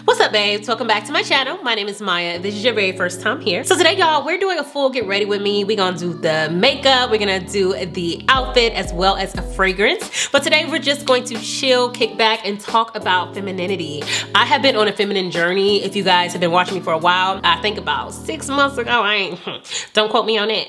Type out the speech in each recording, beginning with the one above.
What's up, babes? Welcome back to my channel. My name is Maya. If this is your very first time here. So today, y'all, we're doing a full get ready with me. We're gonna do the makeup, we're gonna do the outfit as well as a fragrance. But today we're just going to chill, kick back, and talk about femininity. I have been on a feminine journey. If you guys have been watching me for a while, I think about 6 months ago, don't quote me on it.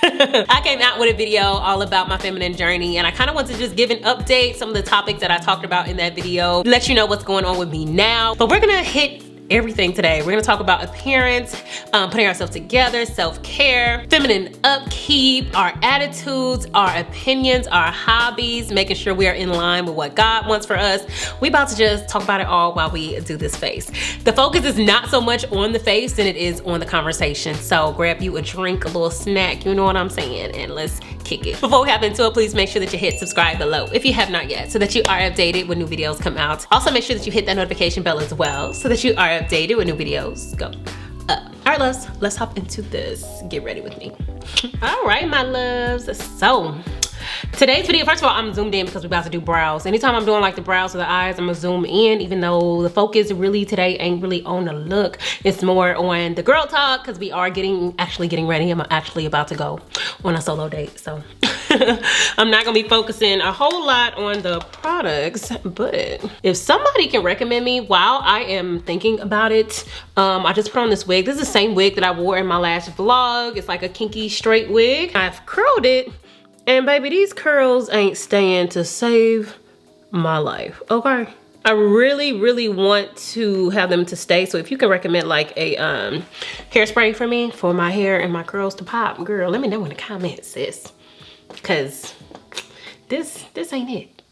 I came out with a video all about my feminine journey, and I kind of want to just give an update, some of the topics that I talked about in that video, let you know what's going on with me now. But we're gonna hit everything today. We're gonna talk about appearance, putting ourselves together, self-care, feminine upkeep, our attitudes, our opinions, our hobbies, making sure we are in line with what God wants for us. We about to just talk about it all while we do this face. The focus is not so much on the face than it is on the conversation. So grab you a drink, a little snack, you know what I'm saying, and let's kick it. Before we hop into it, please make sure that you hit subscribe below if you have not yet, so that you are updated when new videos come out. Also make sure that you hit that notification bell as well, so that you are updated when new videos go up. All right, loves, let's hop into this. Get ready with me. All right, my loves. So today's video, first of all, I'm zoomed in because we're about to do brows. Anytime I'm doing like the brows or the eyes, I'm gonna zoom in, even though the focus really today ain't really on the look. It's more on the girl talk, because we are actually getting ready. I'm actually about to go on a solo date, so I'm not gonna be focusing a whole lot on the products. But if somebody can recommend me while I am thinking about it, I just put on this wig. This is the same wig that I wore in my last vlog. It's like a kinky straight wig. I've curled it, and baby, these curls ain't staying to save my life, okay? I really want to have them to stay. So if you can recommend like a hairspray for me for my hair and my curls to pop, girl, let me know in the comments, sis. Cause this ain't it.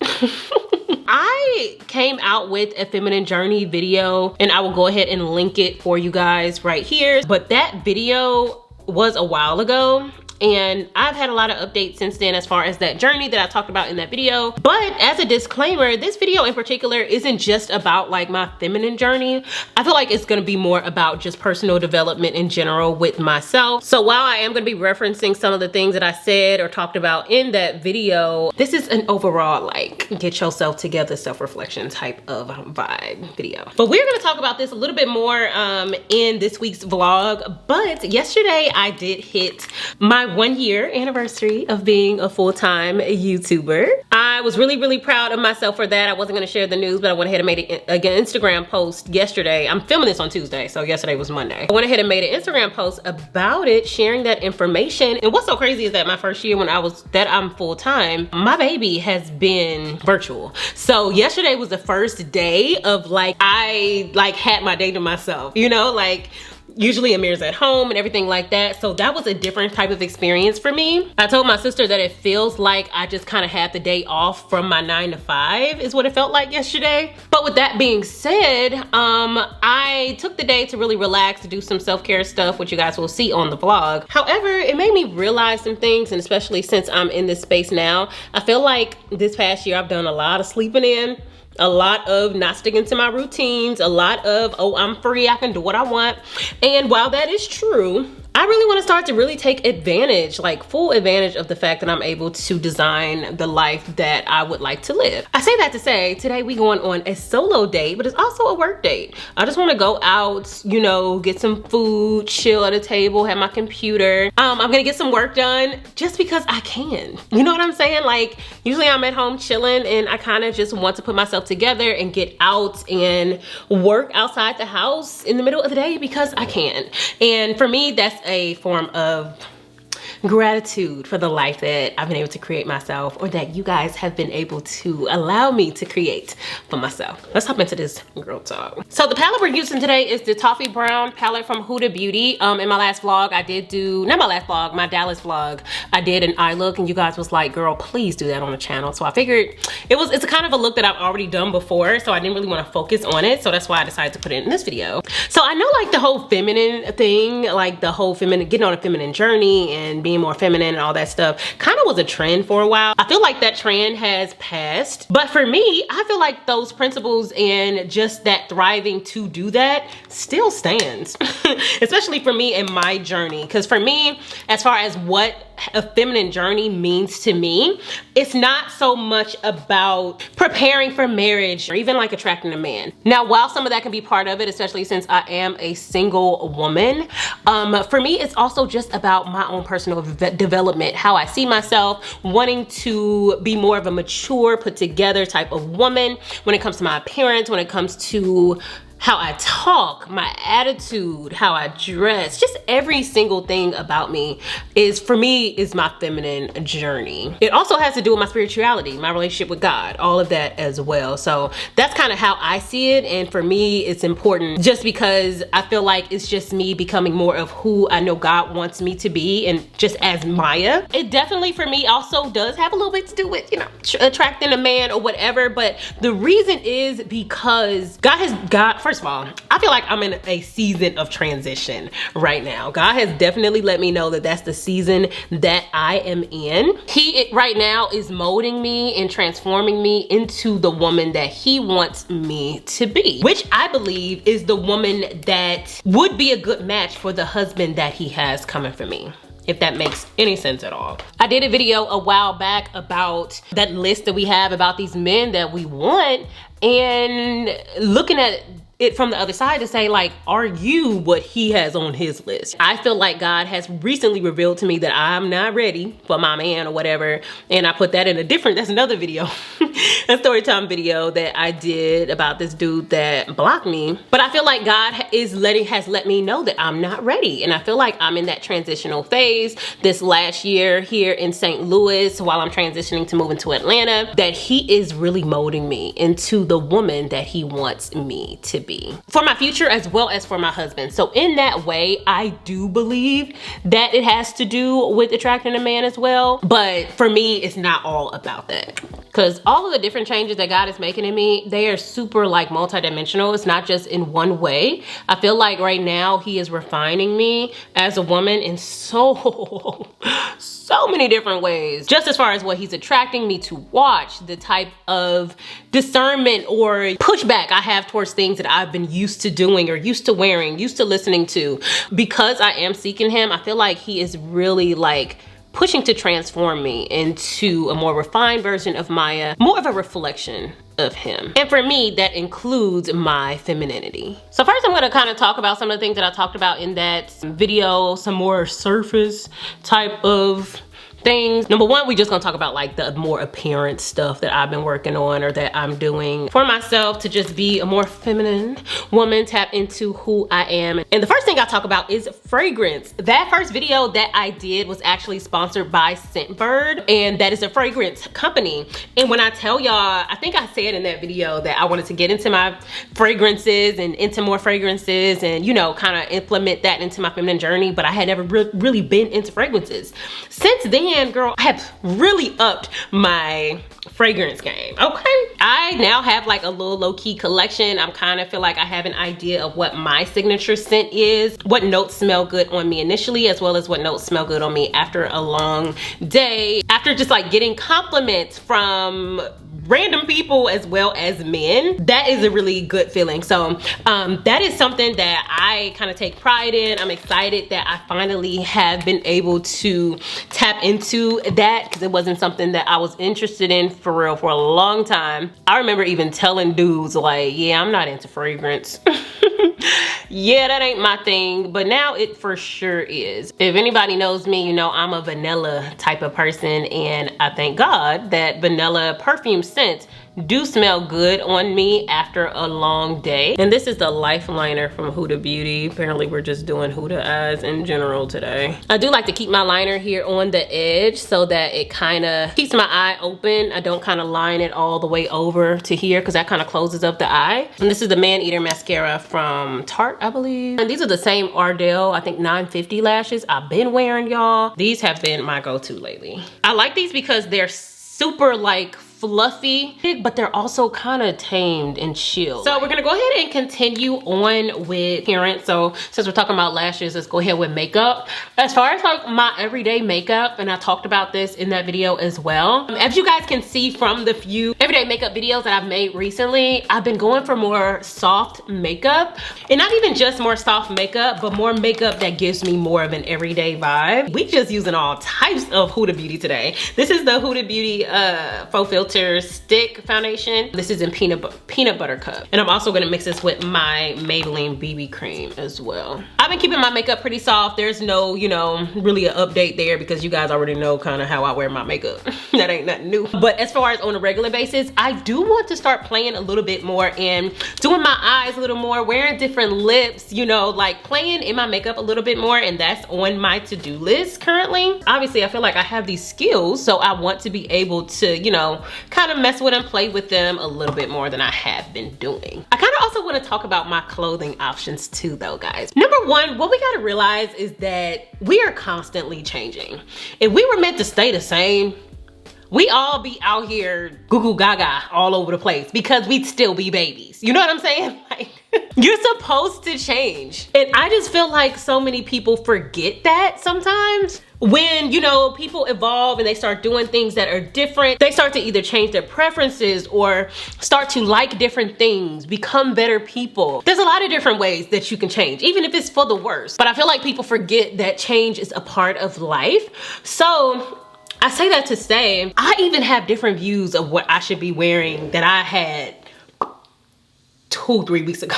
I came out with a feminine journey video, and I will go ahead and link it for you guys right here. But that video was a while ago, and I've had a lot of updates since then as far as that journey that I talked about in that video. But as a disclaimer, this video in particular isn't just about like my feminine journey. I feel like it's gonna be more about just personal development in general with myself. So while I am gonna be referencing some of the things that I said or talked about in that video, this is an overall like get yourself together self-reflection type of vibe video. But we're gonna talk about this a little bit more in this week's vlog. But yesterday I did hit my 1-year anniversary of being a full-time YouTuber. I was really proud of myself for that. I wasn't gonna share the news, but I went ahead and made an Instagram post yesterday. I'm filming this on Tuesday, so yesterday was Monday. I went ahead and made an Instagram post about it, sharing that information. And what's so crazy is that my first year when I'm full-time, my baby has been virtual. So yesterday was the first day of like, I like had my day to myself, you know, like usually Amir's at home and everything like that. So that was a different type of experience for me. I told my sister that it feels like I just kind of had the day off from my 9 to 5 is what it felt like yesterday. But with that being said, I took the day to really relax, to do some self-care stuff, which you guys will see on the vlog. However, it made me realize some things, and especially since I'm in this space now, I feel like this past year I've done a lot of sleeping in, a lot of not sticking to my routines, a lot of, oh, I'm free, I can do what I want. And while that is true, I really want to start to really take advantage, like full advantage of the fact that I'm able to design the life that I would like to live. I say that to say, today we going on a solo date, but it's also a work date. I just want to go out, you know, get some food, chill at a table, have my computer. I'm gonna get some work done just because I can. You know what I'm saying? Like, usually I'm at home chilling, and I kind of just want to put myself together and get out and work outside the house in the middle of the day because I can. And for me, that's a form of gratitude for the life that I've been able to create myself, or that you guys have been able to allow me to create for myself. Let's hop into this girl talk. So the palette we're using today is the Toffee Brown palette from Huda Beauty. In my last vlog, I did do, not my last vlog, my Dallas vlog, I did an eye look, and you guys was like, girl, please do that on the channel. So I figured it's a kind of a look that I've already done before, so I didn't really want to focus on it. So that's why I decided to put it in this video. So I know like the whole feminine thing, like the whole feminine, getting on a feminine journey and being more feminine and all that stuff kind of was a trend for a while. I feel like that trend has passed, but for me, I feel like those principles and just that thriving to do that still stands. Especially for me in my journey, because for me, as far as what a feminine journey means to me, it's not so much about preparing for marriage or even like attracting a man. Now, while some of that can be part of it, especially since I am a single woman, for me, it's also just about my own personal development, how I see myself, wanting to be more of a mature, put together type of woman when it comes to my appearance, when it comes to how I talk, my attitude, how I dress, just every single thing about me for me is my feminine journey. It also has to do with my spirituality, my relationship with God, all of that as well. So that's kind of how I see it. And for me, it's important just because I feel like it's just me becoming more of who I know God wants me to be, and just as Maya. It definitely for me also does have a little bit to do with, you know, attracting a man or whatever. But the reason is because first of all, I feel like I'm in a season of transition right now. God has definitely let me know that that's the season that I am in. He right now is molding me and transforming me into the woman that he wants me to be, which I believe is the woman that would be a good match for the husband that he has coming for me, if that makes any sense at all. I did a video a while back about that list that we have about these men that we want, and looking at it from the other side to say, like, are you what he has on his list? I feel like God has recently revealed to me that I'm not ready for my man or whatever. And I put that in that's another video, a story time video that I did about this dude that blocked me. But I feel like God has let me know that I'm not ready. And I feel like I'm in that transitional phase this last year here in St. Louis while I'm transitioning to moving to Atlanta, that he is really molding me into the woman that he wants me to be for my future as well as for my husband. So in that way, I do believe that it has to do with attracting a man as well. But for me, it's not all about that, because all of the different changes that God is making in me, they are super like multidimensional. It's not just in one way. I feel like right now he is refining me as a woman in so many different ways. Just as far as what he's attracting me to watch, the type of discernment or pushback I have towards things that I've been used to doing or used to wearing, used to listening to. Because I am seeking him, I feel like he is really like pushing to transform me into a more refined version of Maya, more of a reflection of him. And for me, that includes my femininity. So first, I'm going to kind of talk about some of the things that I talked about in that video, some more surface type of things. Number one, we just gonna talk about like the more appearance stuff that I've been working on or that I'm doing for myself to just be a more feminine woman, tap into who I am. And the first thing I talk about is fragrance. That first video that I did was actually sponsored by Scentbird, and that is a fragrance company. And when I tell y'all, I think I said in that video that I wanted to get into my fragrances and into more fragrances and, you know, kind of implement that into my feminine journey, but I had never really been into fragrances. Since then, girl, I have really upped my fragrance game, okay? I now have like a little low-key collection. I'm kind of feel like I have an idea of what my signature scent is, what notes smell good on me initially, as well as what notes smell good on me after a long day, after just like getting compliments from random people as well as men. That is a really good feeling. So that is something that I kind of take pride in. I'm excited that I finally have been able to tap into that, because it wasn't something that I was interested in for real for a long time. I remember even telling dudes like, yeah, I'm not into fragrance. Yeah, that ain't my thing, but now it for sure is. If anybody knows me, you know I'm a vanilla type of person, and I thank God that vanilla perfume scents do smell good on me after a long day. And this is the Life Liner from Huda Beauty. Apparently we're just doing Huda eyes in general today. I do like to keep my liner here on the edge so that it kind of keeps my eye open. I don't kind of line it all the way over to here because that kind of closes up the eye. And this is the Man Eater mascara from Tarte, I believe. And these are the same Ardell, I think 950 lashes I've been wearing, y'all. These have been my go-to lately. I like these because they're super like fluffy, but they're also kind of tamed and chill. So we're gonna go ahead and continue on with appearance. So since we're talking about lashes, let's go ahead with makeup. As far as like my everyday makeup, and I talked about this in that video as well. As you guys can see from the few everyday makeup videos that I've made recently, I've been going for more soft makeup, and not even just more soft makeup, but more makeup that gives me more of an everyday vibe. We just using all types of Huda Beauty today. This is the Huda Beauty Faux Filter Stick Foundation. This is in peanut butter cup. And I'm also gonna mix this with my Maybelline BB cream as well. I've been keeping my makeup pretty soft. There's no, you know, really an update there because you guys already know kind of how I wear my makeup. That ain't nothing new. But as far as on a regular basis, I do want to start playing a little bit more and doing my eyes a little more, wearing different lips, you know, like playing in my makeup a little bit more, and that's on my to-do list currently. Obviously, I feel like I have these skills, so I want to be able to, you know, kind of mess with and play with them a little bit more than I have been doing. I kind of also want to talk about my clothing options too though, guys. Number one, what we got to realize is that we are constantly changing. If we were meant to stay the same, we all be out here goo goo gaga all over the place because we'd still be babies. You know what I'm saying? Like, you're supposed to change. And I just feel like so many people forget that sometimes. When, you know, people evolve and they start doing things that are different, they start to either change their preferences or start to like different things, become better people. There's a lot of different ways that you can change, even if it's for the worse. But I feel like people forget that change is a part of life. So I say that to say, I even have different views of what I should be wearing that I had 2-3 weeks ago.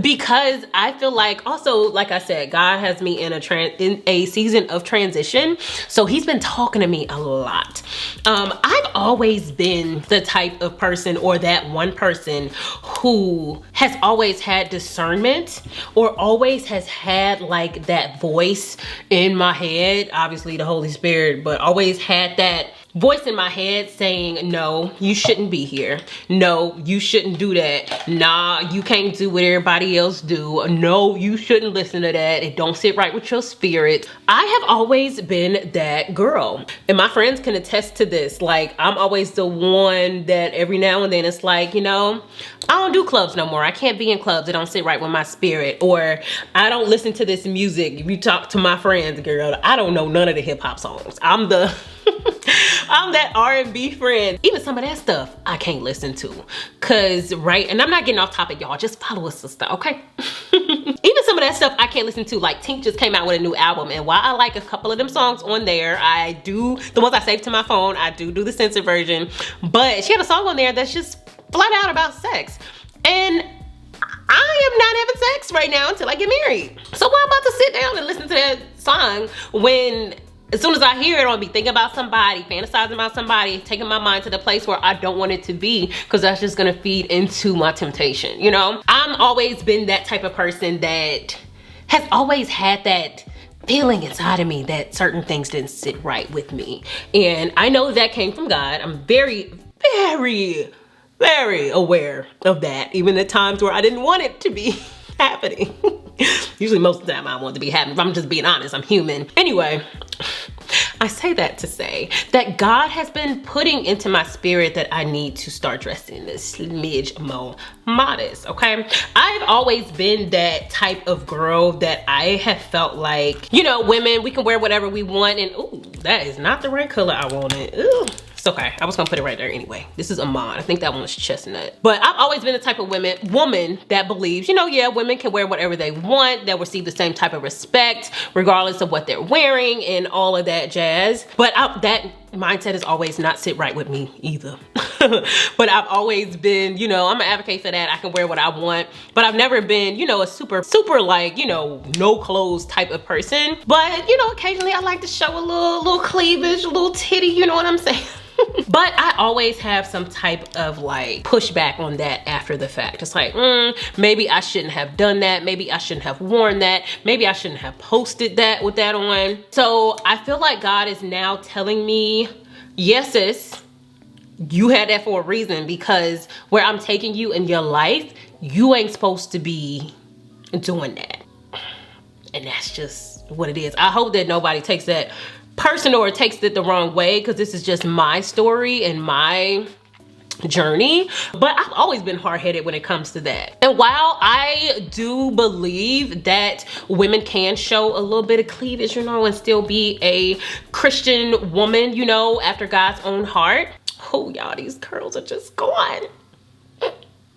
Because I feel like, also, like I said, God has me in a season of transition. So he's been talking to me a lot. I've always been the type of person, or that one person who has always had discernment, or always has had like that voice in my head, obviously the Holy Spirit, but always had that voice in my head saying, no, you shouldn't be here. No, you shouldn't do that. Nah, you can't do what everybody else do. No, you shouldn't listen to that. It don't sit right with your spirit. I have always been that girl. And my friends can attest to this. Like, I'm always the one that every now and then it's like, you know, I don't do clubs no more. I can't be in clubs. It don't sit right with my spirit. Or I don't listen to this music. If you talk to my friends, girl, I don't know none of the hip hop songs. I'm the I'm that R&B friend. Even some of that stuff I can't listen to. Cause, right, and I'm not getting off topic, y'all. Just follow us, sister, okay? Even some of that stuff I can't listen to. Like, Tink just came out with a new album, and while I like a couple of them songs on there, I do, the ones I saved to my phone, I do the censored version. But she had a song on there that's just flat out about sex. And I am not having sex right now until I get married. So why I'm about to sit down and listen to that song when, as soon as I hear it, I'll be thinking about somebody, fantasizing about somebody, taking my mind to the place where I don't want it to be, because that's just gonna feed into my temptation, you know? I've always been that type of person that has always had that feeling inside of me that certain things didn't sit right with me. And I know that came from God. I'm very, very, very aware of that, even at times where I didn't want it to be happening. Usually most of the time I want it to be happening. If I'm just being honest, I'm human. Anyway, I say that to say that God has been putting into my spirit that I need to start dressing this smidge more modest, okay? I've always been that type of girl that I have felt like, you know, women, we can wear whatever we want, and ooh, that is not the right color I wanted. Ooh. It's okay. I was gonna put it right there anyway. This is Amon. I think that one's chestnut. But I've always been the type of woman that believes, you know, yeah, women can wear whatever they want. They'll receive the same type of respect regardless of what they're wearing and all of that jazz. But that mindset has always not sit right with me either. But I've always been, you know, I'm an advocate for that. I can wear what I want. But I've never been, you know, a super like, you know, no clothes type of person. But, you know, occasionally I like to show a little cleavage, a little titty, you know what I'm saying? But I always have some type of like pushback on that after the fact. It's like, maybe I shouldn't have done that. Maybe I shouldn't have worn that. Maybe I shouldn't have posted that with that on. So I feel like God is now telling me, yes, sis, you had that for a reason, because where I'm taking you in your life, you ain't supposed to be doing that. And that's just what it is. I hope that nobody takes that personal or takes it the wrong way, because this is just my story and my journey, but I've always been hard-headed when it comes to that. And while I do believe that women can show a little bit of cleavage, you know, and still be a Christian woman, you know, after God's own heart, oh y'all, these curls are just gone.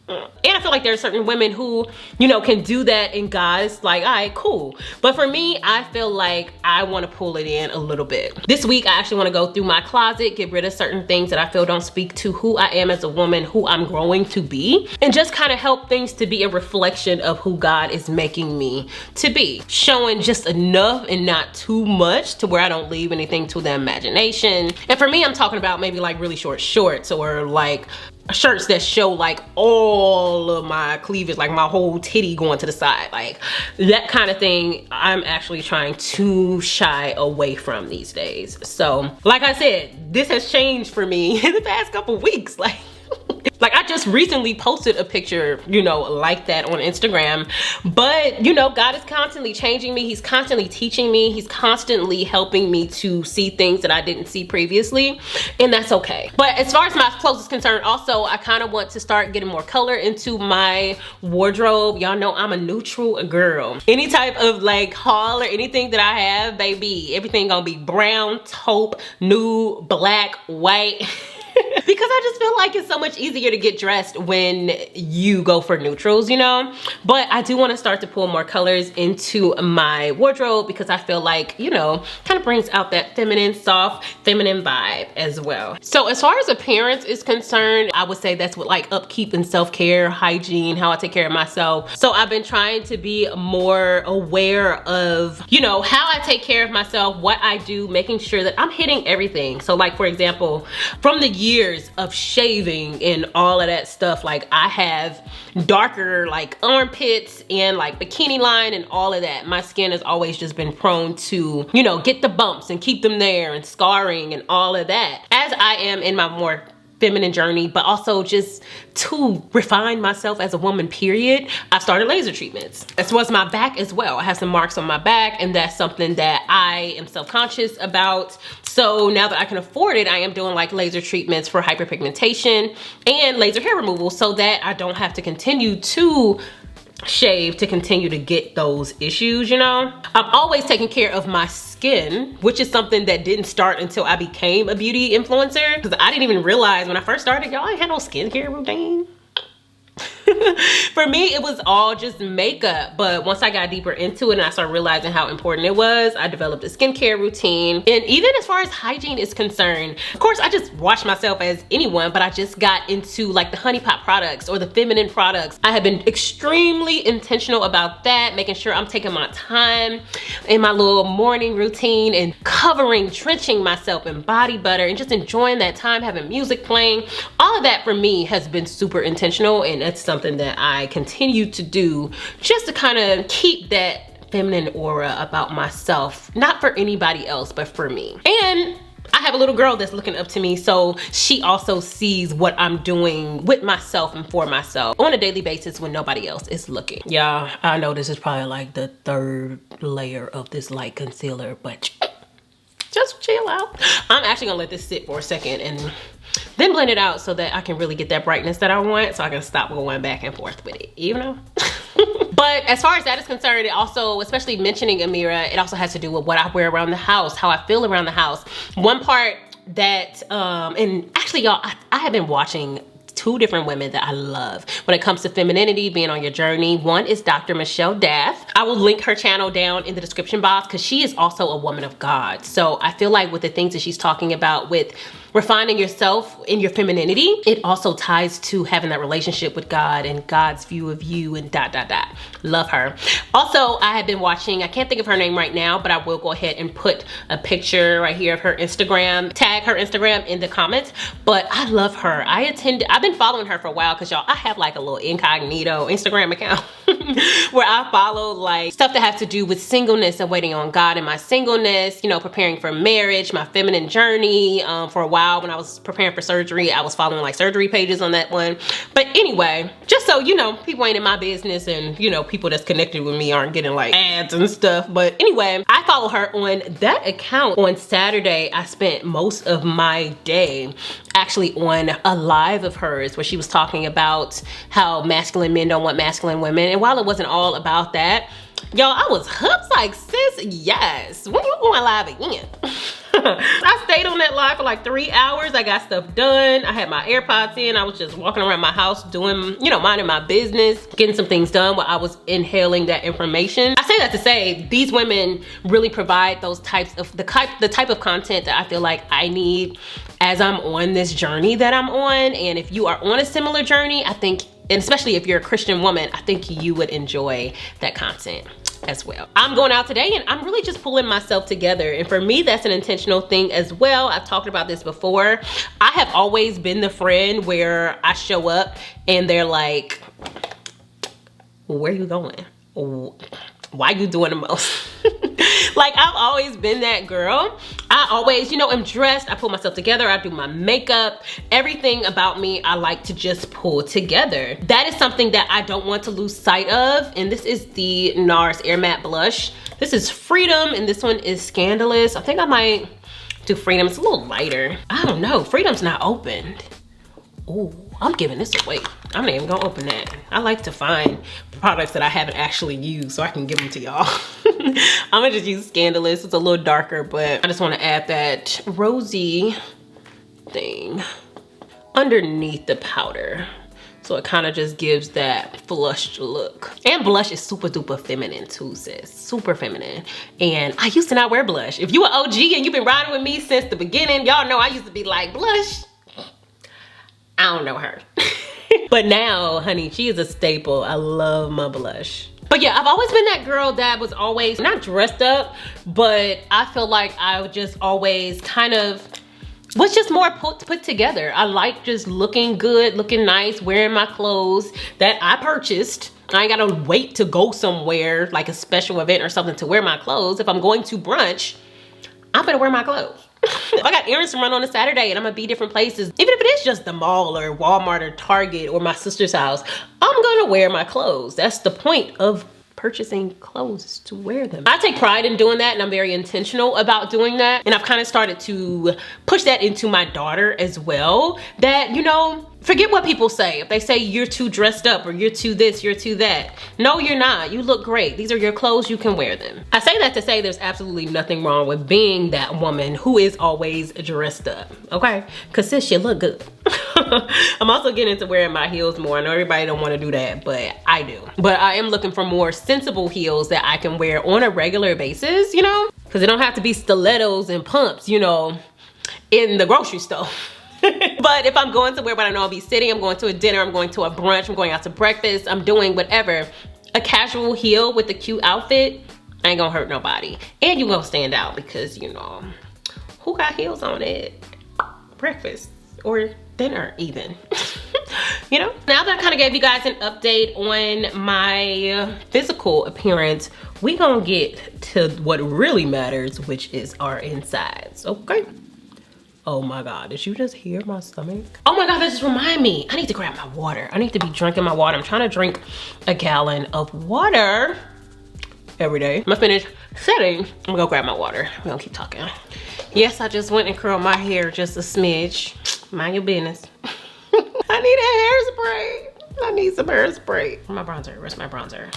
And I feel like there are certain women who, you know, can do that and God's like, all right, cool. But for me, I feel like I want to pull it in a little bit. This week, I actually want to go through my closet, get rid of certain things that I feel don't speak to who I am as a woman, who I'm growing to be, and just kind of help things to be a reflection of who God is making me to be. Showing just enough and not too much to where I don't leave anything to the imagination. And for me, I'm talking about maybe like really short shorts or like shirts that show like all of my cleavage, like my whole titty going to the side, like that kind of thing. I'm actually trying to shy away from these days. So like I said, this has changed for me in the past couple weeks. Like I just recently posted a picture, you know, like that on Instagram. But, you know, God is constantly changing me. He's constantly teaching me. He's constantly helping me to see things that I didn't see previously. And that's okay. But as far as my clothes is concerned, also, I kind of want to start getting more color into my wardrobe. Y'all know I'm a neutral girl. Any type of like haul or anything that I have, baby, everything gonna be brown, taupe, nude, black, white. Because I just feel like it's so much easier to get dressed when you go for neutrals, you know? But I do want to start to pull more colors into my wardrobe because I feel like, you know, kind of brings out that feminine, soft, feminine vibe as well. So as far as appearance is concerned, I would say that's what like upkeep and self-care, hygiene, how I take care of myself. So I've been trying to be more aware of, you know, how I take care of myself, what I do, making sure that I'm hitting everything. So like, for example, from the years of shaving and all of that stuff, like I have darker like armpits and like bikini line and all of that. My skin has always just been prone to, you know, get the bumps and keep them there and scarring and all of that. As I am in my more feminine journey, but also just to refine myself as a woman, period, I started laser treatments. As well as my back as well. I have some marks on my back, and that's something that I am self-conscious about. So now that I can afford it, I am doing like laser treatments for hyperpigmentation and laser hair removal so that I don't have to continue to shave to continue to get those issues, you know? I'm always taking care of my skin, which is something that didn't start until I became a beauty influencer, because I didn't even realize when I first started, y'all, I had no skincare routine. For me, it was all just makeup, but once I got deeper into it and I started realizing how important it was, I developed a skincare routine. And even as far as hygiene is concerned, of course, I just wash myself as anyone, but I just got into like the honey pot products or the feminine products. I have been extremely intentional about that, making sure I'm taking my time in my little morning routine and covering, drenching myself in body butter and just enjoying that time, having music playing. All of that for me has been super intentional, and it's something that I continue to do just to kind of keep that feminine aura about myself, not for anybody else, but for me. And I have a little girl that's looking up to me, so she also sees what I'm doing with myself and for myself on a daily basis when nobody else is looking. Yeah, I know this is probably like the third layer of this light concealer, but just chill out. I'm actually gonna let this sit for a second and then blend it out so that I can really get that brightness that I want, so I can stop going back and forth with it, you know? But as far as that is concerned, it also, especially mentioning Amira, it also has to do with what I wear around the house, how I feel around the house. One part that, and actually y'all, I have been watching two different women that I love when it comes to femininity, being on your journey. One is Dr. Michelle Dath. I will link her channel down in the description box because she is also a woman of God. So I feel like with the things that she's talking about with refining yourself in your femininity, it also ties to having that relationship with God and God's view of you and ... Love her. Also, I have been watching, I can't think of her name right now, but I will go ahead and put a picture right here of her Instagram, tag her Instagram in the comments. But I love her. I've been following her for a while because y'all, I have like a little incognito Instagram account. where I follow like stuff that has to do with singleness and waiting on God in my singleness, you know, preparing for marriage, my feminine journey. For a while when I was preparing for surgery, I was following like surgery pages on that one. But anyway, just so you know, people ain't in my business, and you know, people that's connected with me aren't getting like ads and stuff. But anyway, I follow her on that account. On Saturday, I spent most of my day actually on a live of hers where she was talking about how masculine men don't want masculine women. And while it wasn't all about that, y'all, I was like, sis, yes, when you going live again? I stayed on that live for like 3 hours. I got stuff done. I had my AirPods in. I was just walking around my house doing, you know, minding my business, getting some things done while I was inhaling that information. I say that to say these women really provide those types of, the type of content that I feel like I need as I'm on this journey that I'm on. And if you are on a similar journey, I think, and especially if you're a Christian woman, I think you would enjoy that content as well. I'm going out today and I'm really just pulling myself together. And for me, that's an intentional thing as well. I've talked about this before. I have always been the friend where I show up and they're like, where are you going? Why you doing the most? Like, I've always been that girl. I always, you know, am dressed. I pull myself together. I do my makeup. Everything about me, I like to just pull together. That is something that I don't want to lose sight of. And this is the NARS Air Matte Blush. This is Freedom, and this one is Scandalous. I think I might do Freedom. It's a little lighter. I don't know. Freedom's not opened. Ooh, I'm giving this away. I'm not even gonna open that. I like to find products that I haven't actually used so I can give them to y'all. I'm gonna just use Scandalous. It's a little darker, but I just wanna add that rosy thing underneath the powder. So it kind of just gives that flushed look. And blush is super duper feminine too, sis. Super feminine. And I used to not wear blush. If you an OG and you've been riding with me since the beginning, y'all know I used to be like, blush? I don't know her. But now, honey, she is a staple. I love my blush. But yeah, I've always been that girl that was always not dressed up, but I feel like I just always kind of was just more put together. I like just looking good, looking nice, wearing my clothes that I purchased. I ain't gotta wait to go somewhere, like a special event or something, to wear my clothes. If I'm going to brunch, I'm gonna wear my clothes. I got errands to run on a Saturday and I'm gonna be different places. Even if it is just the mall or Walmart or Target or my sister's house, I'm gonna wear my clothes. That's the point of purchasing clothes, to wear them. I take pride in doing that and I'm very intentional about doing that. And I've kind of started to push that into my daughter as well. That, you know, forget what people say. If they say you're too dressed up or you're too this, you're too that. No, you're not. You look great. These are your clothes. You can wear them. I say that to say there's absolutely nothing wrong with being that woman who is always dressed up, okay? Because sis, you look good. I'm also getting into wearing my heels more. I know everybody don't want to do that, but I do. But I am looking for more sensible heels that I can wear on a regular basis, you know? Because it don't have to be stilettos and pumps, you know, in the grocery store. But if I'm going somewhere where I know I'll be sitting, I'm going to a dinner, I'm going to a brunch, I'm going out to breakfast, I'm doing whatever, a casual heel with a cute outfit ain't gonna hurt nobody. And you gonna stand out because, you know, who got heels on at breakfast or dinner even? You know? Now that I kind of gave you guys an update on my physical appearance, we gonna get to what really matters, which is our insides, okay? Oh my God, did you just hear my stomach? Oh my God, that just reminded me. I need to grab my water. I need to be drinking my water. I'm trying to drink a gallon of water every day. I'm gonna finish setting. I'm gonna go grab my water. We're gonna keep talking. Yes, I just went and curled my hair just a smidge. Mind your business. I need a hairspray. I need some hairspray. Where's my bronzer? Where's my bronzer?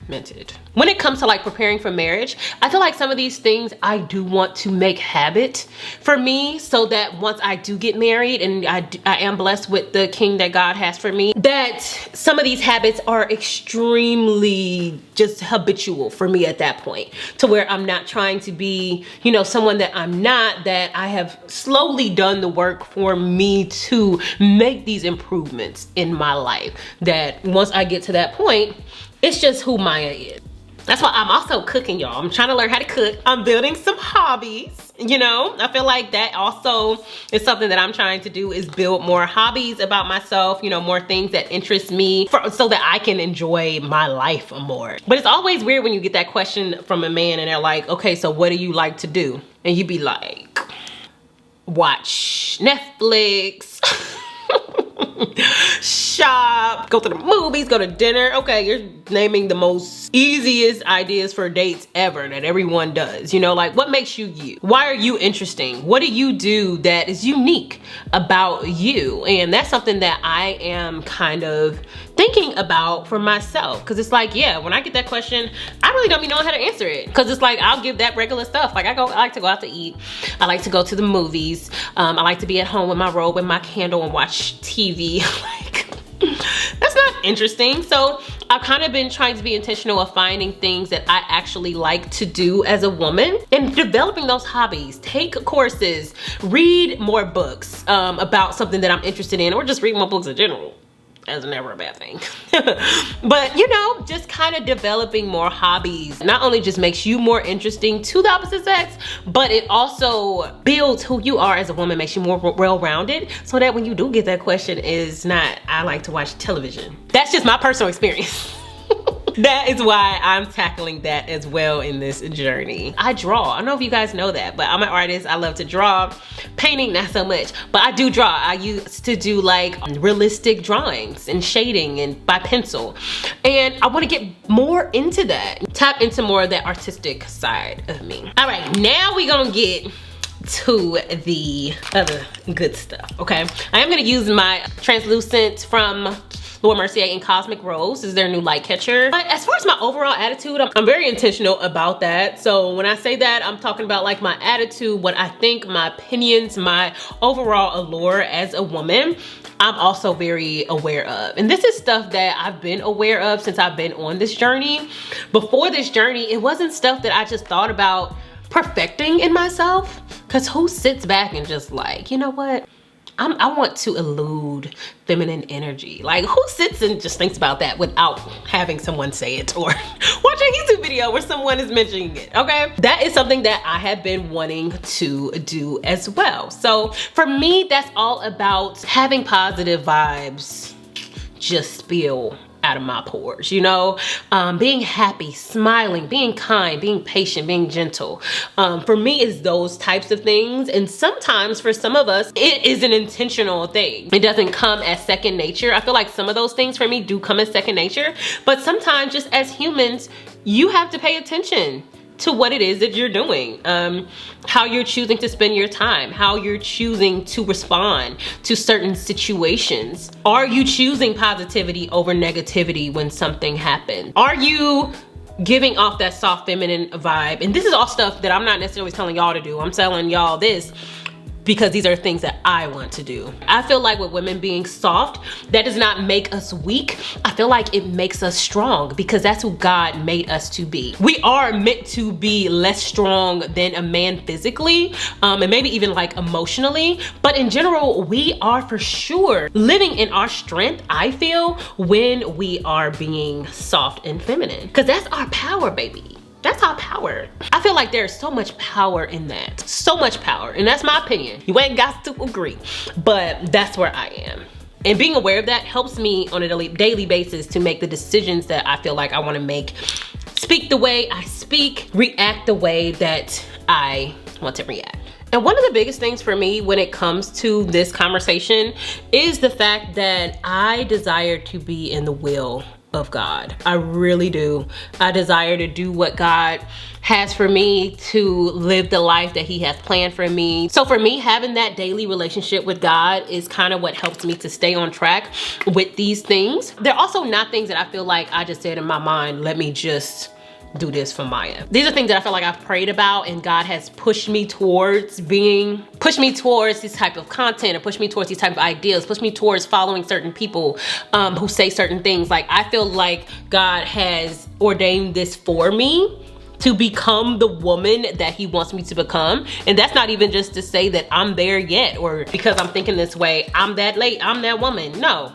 Minted. When it comes to like preparing for marriage, I feel like some of these things I do want to make habit for me, so that once I do get married and I am blessed with the king that God has for me, that some of these habits are extremely just habitual for me at that point, to where I'm not trying to be, you know, someone that I'm not, that I have slowly done the work for me to make these improvements in my life, that once I get to that point, it's just who Maya is. That's why I'm also cooking, y'all. I'm trying to learn how to cook. I'm building some hobbies, you know? I feel like that also is something that I'm trying to do, is build more hobbies about myself, you know, more things that interest me so that I can enjoy my life more. But it's always weird when you get that question from a man and they're like, okay, so what do you like to do? And you be like, watch Netflix, shop, go to the movies, go to dinner. Okay, you're naming the most easiest ideas for dates ever that everyone does. You know, like, what makes you you? Why are you interesting? What do you do that is unique about you? And that's something that I am kind of thinking about for myself, because it's like, yeah, when I get that question, I really don't even know how to answer it, because it's like, I'll give that regular stuff. Like, I like to go out to eat, I like to go to the movies, I like to be at home with my robe and my candle and watch TV. Like, that's not interesting. So I've kind of been trying to be intentional of finding things that I actually like to do as a woman and developing those hobbies. Take courses, read more books about something that I'm interested in, or just read more books in general. That's never a bad thing. But you know, just kind of developing more hobbies not only just makes you more interesting to the opposite sex, but it also builds who you are as a woman, makes you more well-rounded, so that when you do get that question, is not, I like to watch television. That's just my personal experience. That is why I'm tackling that as well in this journey. I draw. I don't know if you guys know that, but I'm an artist. I love to draw. Painting, not so much, but I do draw. I used to do like realistic drawings and shading and by pencil. And I want to get more into that. Tap into more of that artistic side of me. All right, now we're gonna get to the other good stuff, okay? I am gonna use my translucent from Laura Mercier in Cosmic Rose. This is their new light catcher. But as far as my overall attitude, I'm very intentional about that. So when I say that, I'm talking about like my attitude, what I think, my opinions, my overall allure as a woman, I'm also very aware of. And this is stuff that I've been aware of since I've been on this journey. Before this journey, it wasn't stuff that I just thought about perfecting in myself. Cause who sits back and just like, you know what? I want to elude feminine energy. Like, who sits and just thinks about that without having someone say it, or watch a YouTube video where someone is mentioning it, okay? That is something that I have been wanting to do as well. So for me, that's all about having positive vibes just spill out of my pores, you know? Being happy, smiling, being kind, being patient, being gentle. For me, it's those types of things. And sometimes for some of us, it is an intentional thing. It doesn't come as second nature. I feel like some of those things for me do come as second nature, but sometimes just as humans, you have to pay attention to what it is that you're doing, how you're choosing to spend your time, how you're choosing to respond to certain situations. Are you choosing positivity over negativity when something happens? Are you giving off that soft feminine vibe? And this is all stuff that I'm not necessarily telling y'all to do. I'm telling y'all this because these are things that I want to do. I feel like with women being soft, that does not make us weak. I feel like it makes us strong, because that's who God made us to be. We are meant to be less strong than a man physically, and maybe even like emotionally, but in general, we are for sure living in our strength, I feel, when we are being soft and feminine, because that's our power, baby. That's our power. I feel like there's so much power in that. So much power. And that's my opinion. You ain't got to agree, but that's where I am. And being aware of that helps me on a daily basis to make the decisions that I feel like I want to make. Speak the way I speak, react the way that I want to react. And one of the biggest things for me when it comes to this conversation is the fact that I desire to be in the will of God. I really do. I desire to do what God has for me, to live the life that He has planned for me. So for me, having that daily relationship with God is kind of what helps me to stay on track with these things. They're also not things that I feel like I just said in my mind, let me just do this for Maya. These are things that I feel like I've prayed about, and God has pushed me towards this type of content, and pushed me towards these type of ideas, pushed me towards following certain people who say certain things. Like, I feel like God has ordained this for me to become the woman that He wants me to become. And that's not even just to say that I'm there yet, or because I'm thinking this way, I'm that late, I'm that woman. No.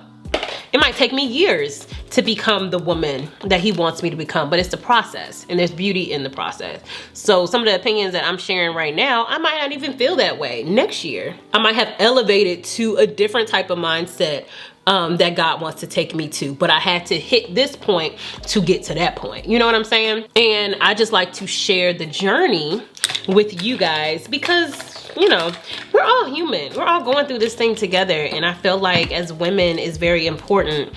It might take me years to become the woman that he wants me to become, but it's the process, and there's beauty in the process. So some of the opinions that I'm sharing right now, I might not even feel that way next year. I might have elevated to a different type of mindset that God wants to take me to, but I had to hit this point to get to that point. You know what I'm saying? And I just like to share the journey with you guys because, you know, we're all human. We're all going through this thing together. And I feel like as women, it's very important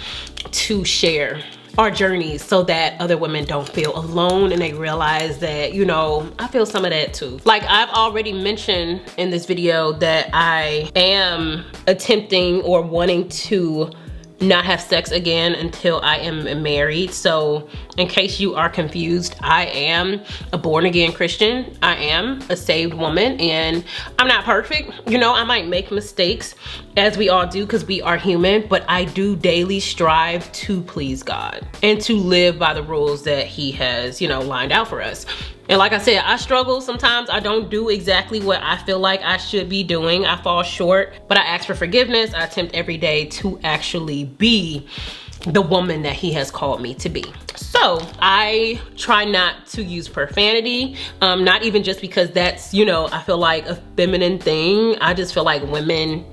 to share our journeys so that other women don't feel alone and they realize that, you know, I feel some of that too. Like I've already mentioned in this video that I am attempting or wanting to not have sex again until I am married. So in case you are confused, I am a born again Christian. I am a saved woman, and I'm not perfect. You know, I might make mistakes, as we all do, because we are human, but I do daily strive to please God and to live by the rules that he has, you know, lined out for us. And like I said, I struggle sometimes. I don't do exactly what I feel like I should be doing. I fall short, but I ask for forgiveness. I attempt every day to actually be the woman that he has called me to be. So I try not to use profanity, not even just because that's, you know, I feel like a feminine thing. I just feel like women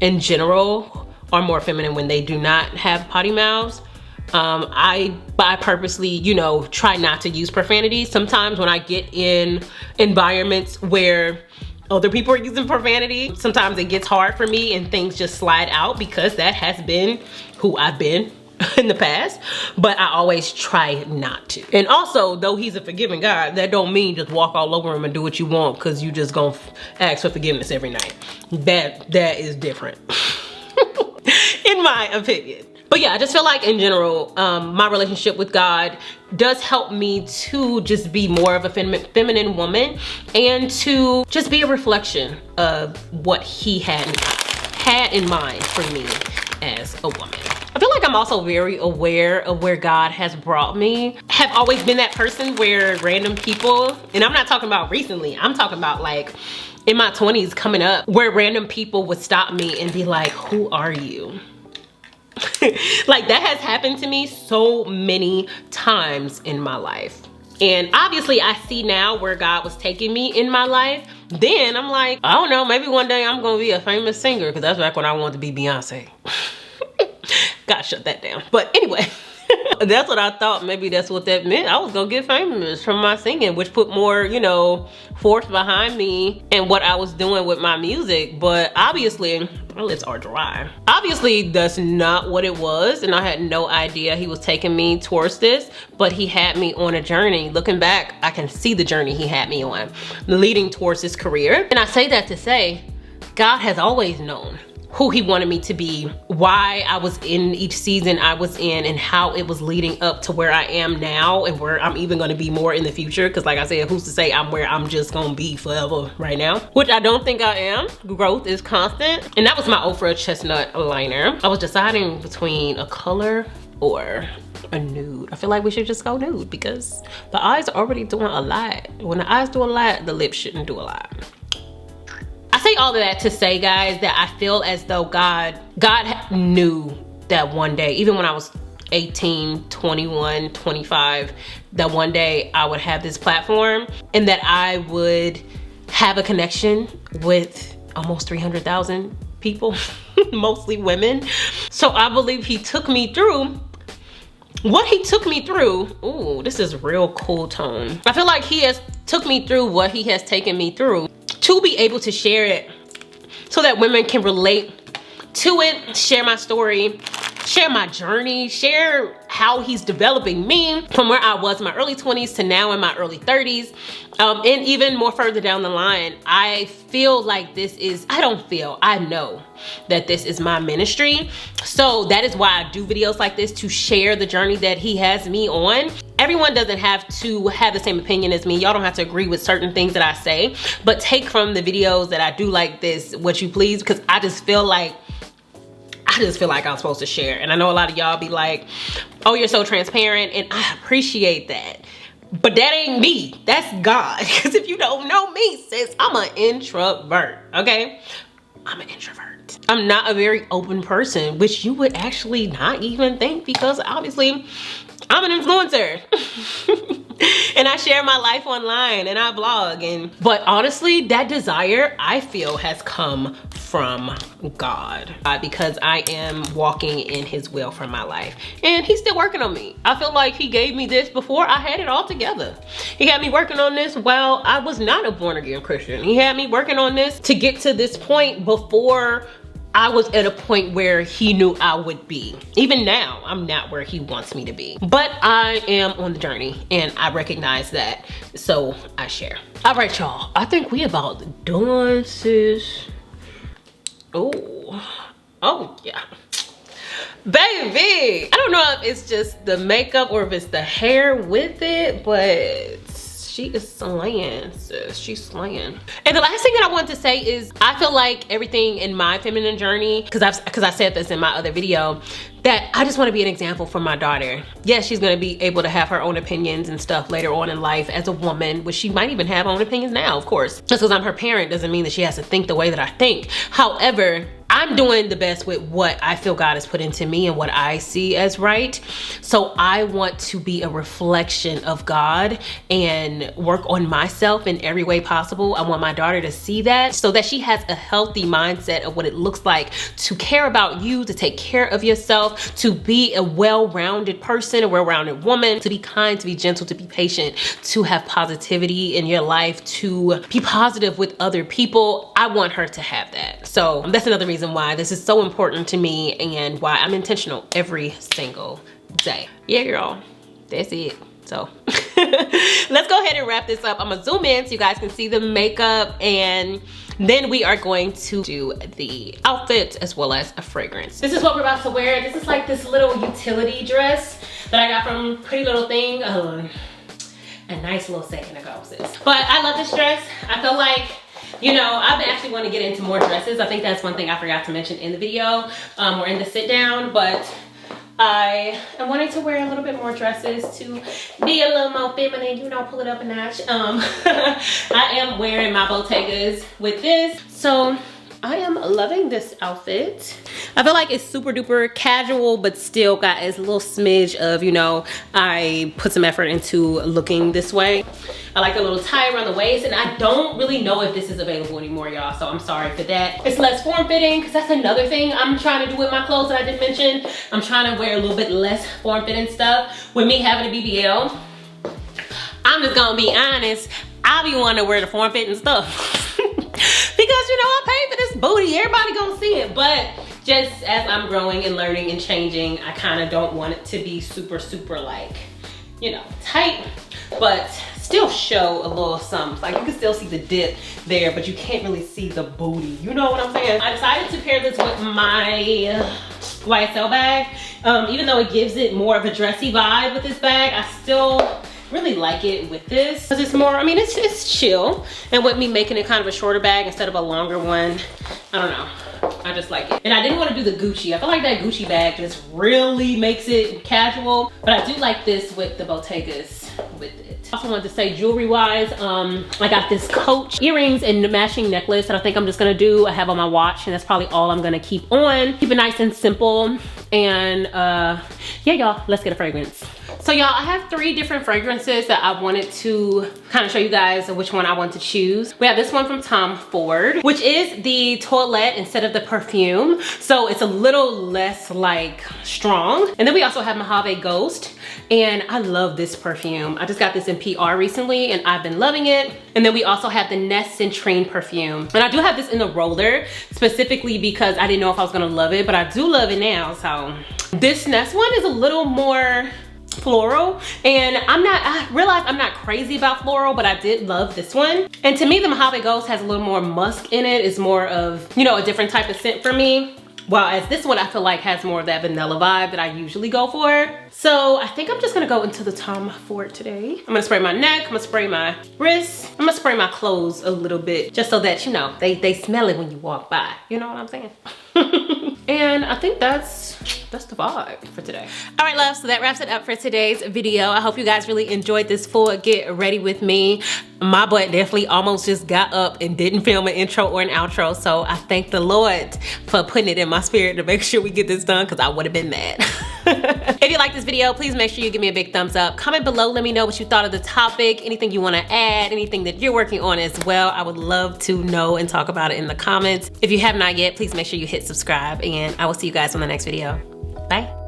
in general are more feminine when they do not have potty mouths. I purposely, you know, try not to use profanity. Sometimes when I get in environments where other people are using profanity, sometimes it gets hard for me and things just slide out because that has been who I've been in the past, but I always try not to. And also, though he's a forgiving God, that don't mean just walk all over him and do what you want because you just gonna ask for forgiveness every night. That is different in my opinion. But yeah, I just feel like in general, my relationship with God does help me to just be more of a feminine woman and to just be a reflection of what he had in mind for me as a woman. I feel like I'm also very aware of where God has brought me. Have always been that person where random people, and I'm not talking about recently, I'm talking about like in my 20s coming up, where random people would stop me and be like, who are you? Like that has happened to me so many times in my life. And obviously I see now where God was taking me in my life. Then I'm like, I don't know, maybe one day I'm gonna be a famous singer, because that's back when I wanted to be Beyonce. Gotta shut that down. But anyway, that's what I thought. Maybe that's what that meant. I was gonna get famous from my singing, which put more, you know, force behind me and what I was doing with my music. But obviously, my lips are dry. Obviously, that's not what it was, and I had no idea he was taking me towards this, but he had me on a journey. Looking back, I can see the journey he had me on, leading towards this career. And I say that to say, God has always known who he wanted me to be, why I was in each season I was in, and how it was leading up to where I am now and where I'm even gonna be more in the future. Because like I said, who's to say I'm where I'm just gonna be forever right now, which I don't think I am. Growth is constant. And that was my OFRA chestnut liner. I was deciding between a color or a nude. I feel like we should just go nude because the eyes are already doing a lot. When the eyes do a lot, the lips shouldn't do a lot. I say all of that to say, guys, that I feel as though God knew that one day, even when I was 18, 21, 25, that one day I would have this platform and that I would have a connection with almost 300,000 people, mostly women. So I believe he took me through what he took me through. Ooh, this is real cool tone. I feel like he has took me through what he has taken me through to be able to share it so that women can relate to it, share my story, share my journey, share how he's developing me from where I was in my early 20s to now in my early 30s. And even more further down the line, I feel like this is, I know that this is my ministry. So that is why I do videos like this, to share the journey that he has me on. Everyone doesn't have to have the same opinion as me. Y'all don't have to agree with certain things that I say, but take from the videos that I do like this what you please, because I just feel like I'm supposed to share. And I know a lot of y'all be like, oh, you're so transparent, and I appreciate that. But that ain't me, that's God. Because if you don't know me, sis, I'm an introvert, okay? I'm an introvert. I'm not a very open person, which you would actually not even think, because obviously I'm an influencer. And I share my life online and I vlog, but honestly, that desire I feel has come from God, because I am walking in his will for my life, and he's still working on me. I feel like he gave me this before I had it all together. He had me working on this while I was not a born again Christian. He had me working on this to get to this point before I was at a point where he knew I would be. Even now, I'm not where he wants me to be, but I am on the journey and I recognize that, so I share. All right, y'all, I think we about done, sis. Oh yeah, baby. I don't know if it's just the makeup or if it's the hair with it, but she is slaying, sis. She's slaying. And the last thing that I want to say is I feel like everything in my feminine journey, because I said this in my other video, that I just want to be an example for my daughter. Yes, she's going to be able to have her own opinions and stuff later on in life as a woman, which she might even have her own opinions now, of course. Just because I'm her parent doesn't mean that she has to think the way that I think. However, I'm doing the best with what I feel God has put into me and what I see as right. So I want to be a reflection of God and work on myself in every way possible. I want my daughter to see that so that she has a healthy mindset of what it looks like to care about you, to take care of yourself, to be a well-rounded person, a well-rounded woman, to be kind, to be gentle, to be patient, to have positivity in your life, to be positive with other people. I want her to have that. So that's another reason why this is so important to me and why I'm intentional every single day. Yeah, girl, that's it. So let's go ahead and wrap this up. I'm gonna zoom in so you guys can see the makeup, and then we are going to do the outfit as well as a fragrance. This is what we're about to wear. This is like this little utility dress that I got from Pretty Little Thing a nice little second ago, sis. But I love this dress. I feel like, you know, I've been actually want to get into more dresses. I think that's one thing I forgot to mention in the video or in the sit down, but I am wanting to wear a little bit more dresses to be a little more feminine, you know, pull it up a notch. I am wearing my Bottegas with this, so I am loving this outfit. I feel like it's super duper casual, but still got a little smidge of, you know, I put some effort into looking this way. I like a little tie around the waist, and I don't really know if this is available anymore, y'all, so I'm sorry for that. It's less form-fitting, because that's another thing I'm trying to do with my clothes that I didn't mention. I'm trying to wear a little bit less form-fitting stuff. With me having a BBL, I'm just gonna be honest, I be wanting to wear the form-fitting stuff. Because, you know, I paid for this booty, everybody gonna see it. But just as I'm growing and learning and changing, I kind of don't want it to be super like, you know, tight, but still show a little something. Like, you can still see the dip there, but you can't really see the booty. You know what I'm saying? I decided to pair this with my YSL bag. Even though it gives it more of a dressy vibe with this bag, I still really like it with this, because it's more, I mean, it's chill. And with me making it kind of a shorter bag instead of a longer one, I don't know, I just like it. And I didn't want to do the Gucci. I feel like that Gucci bag just really makes it casual, but I do like this with the Bottegas with it. I also wanted to say jewelry wise, I got this Coach earrings and the matching necklace that I think I'm just gonna do. I have on my watch, and that's probably all I'm gonna keep on. Keep it nice and simple. And yeah, y'all, let's get a fragrance. So y'all, I have 3 different fragrances that I wanted to kind of show you guys which one I want to choose. We have this one from Tom Ford, which is the toilette instead of the perfume. So it's a little less like strong. And then we also have Mojave Ghost. And I love this perfume. I just got this in PR recently and I've been loving it. And then we also have the Nest Centrine perfume. And I do have this in the roller specifically because I didn't know if I was gonna love it, but I do love it now. So this Nest one is a little more floral, and I realize I'm not crazy about floral, but I did love this one. And to me, the Mojave Ghost has a little more musk in it. It's more of, you know, a different type of scent for me. While as this one, I feel like has more of that vanilla vibe that I usually go for. So I think I'm just gonna go into the Tom Ford today. I'm gonna spray my neck, I'm gonna spray my wrists, I'm gonna spray my clothes a little bit, just so that, you know, they smell it when you walk by. You know what I'm saying? And I think that's the vibe for today. All right, love, so that wraps it up for today's video. I hope you guys really enjoyed this full get ready with me. My butt definitely almost just got up and didn't film an intro or an outro, so I thank the Lord for putting it in my spirit to make sure we get this done, because I would have been mad. If you like this video, please make sure you give me a big thumbs up. Comment below, let me know what you thought of the topic, anything you want to add, anything that you're working on as well. I would love to know and talk about it in the comments. If you have not yet, please make sure you hit subscribe, and I will see you guys on the next video. Bye.